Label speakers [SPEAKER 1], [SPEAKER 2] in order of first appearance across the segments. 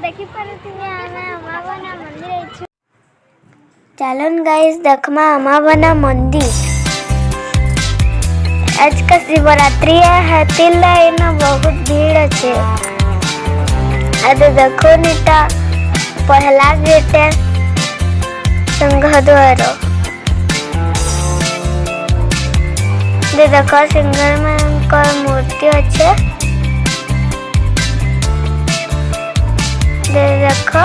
[SPEAKER 1] देखी पारुथिबे आमे अमाबना मंदिर आइछु। चलन गाइस देखमा अमाबना मंदिर। आज का शिवरात्रि है तिल्ला इनो बहुत भीड़ अच्छे। अरे देखो निटा पहला गेट है सिंह द्वार। दे देखो सिंह में मूर्ति अच्छे। दे देखो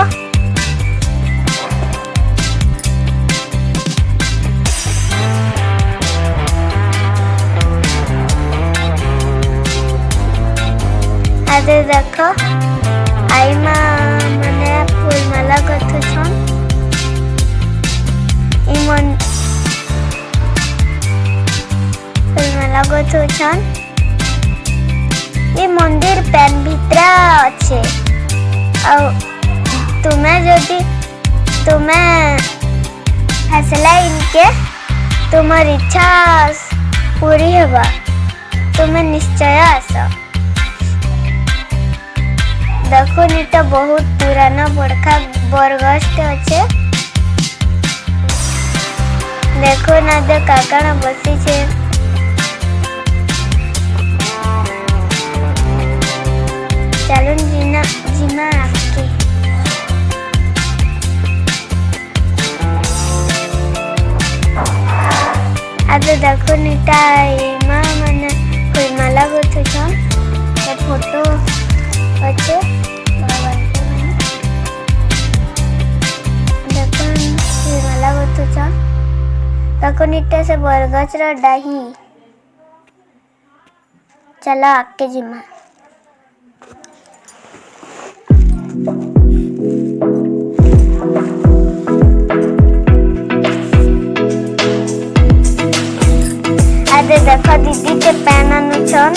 [SPEAKER 1] आदे देखो आई माने फूलमाला गथुछन। फूलमाला गथुछन। ये मंदिर पेन भितरा अच्छे। तुम्हें हसला इनके तुम्हारी इच्छा पूरी होगा। तुम्हें निश्चय आस देखो नीटा बहुत पुराना बड़का बरगछ अच्छे। देखो ना दे काकण बसी छे। चलो जीमा आके आदे देखो नीटा माँ मैंने फूलमाला गुथुछन। फोटो अच्छे देखो फूलमाला गुथुछन। देखो नीटा से बरगछ रा डाही। चलो आके जीमा आदे देखो दीदी के पेन अनुछन।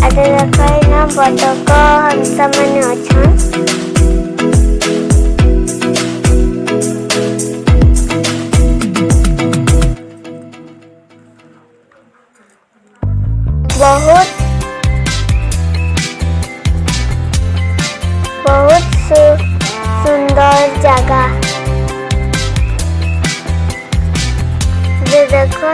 [SPEAKER 1] आदे देखो ना बतक हंस माने अछन। बहुत सुंदर जगह। देखो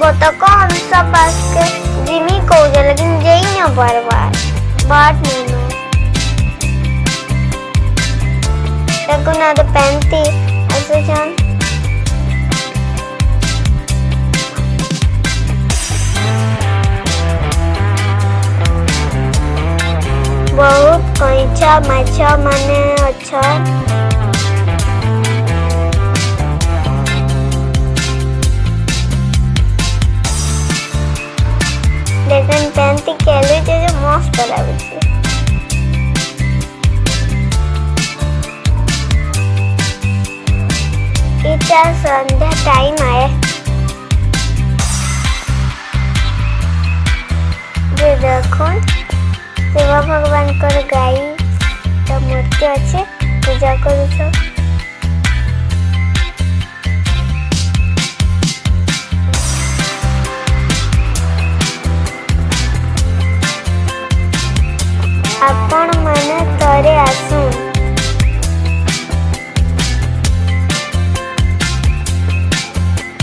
[SPEAKER 1] बतक हंस पास के जिमी कौजे लेकिन जेई न बार बाट नहीं नो। देखो ना तो पेंती ऐसे जान। बहुत कैंचा माछा माने अच्छा। लेकिन पेंटी केले जे मस्त लागे छे। इटा संध्या टाइम आए। जे देखो शिव भगवान कर गाई तो मूर्ति अच्छे पूजा करुछ। आपण माने तरे आसुन।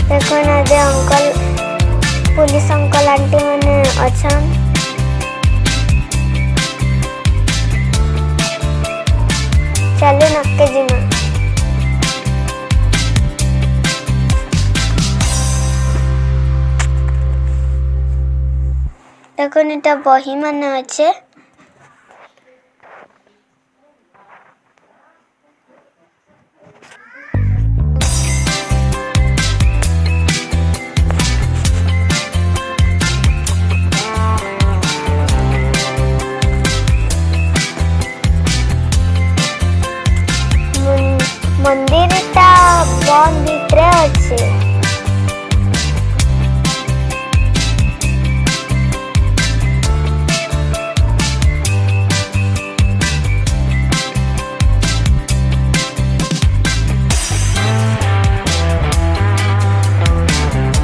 [SPEAKER 1] देखो ना दे अंकल पुलिस अंकल आंटी माने अछन। चलो नक्के जीमा देखो नीटा बही माने अच्छे। मंदिर टा वन भितरे अच्छे।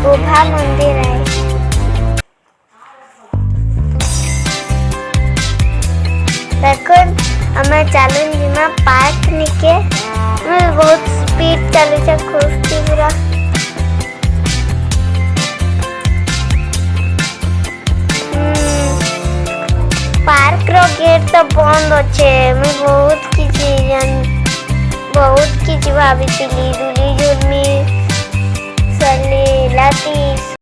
[SPEAKER 1] गुफा मंदिर है। ଆମେ ଚାଲୁନ୍ ଯିମା ପାର୍କ ନିକେ ଆମେ ବହୁତ ସ୍ପିଡ ଚାଲୁଛେ ଖୁସି ପୁରା पार्क रो गेट तो बंद अच्छे मैं बहुत किसी भाभी दुली जुर्मी सली लाती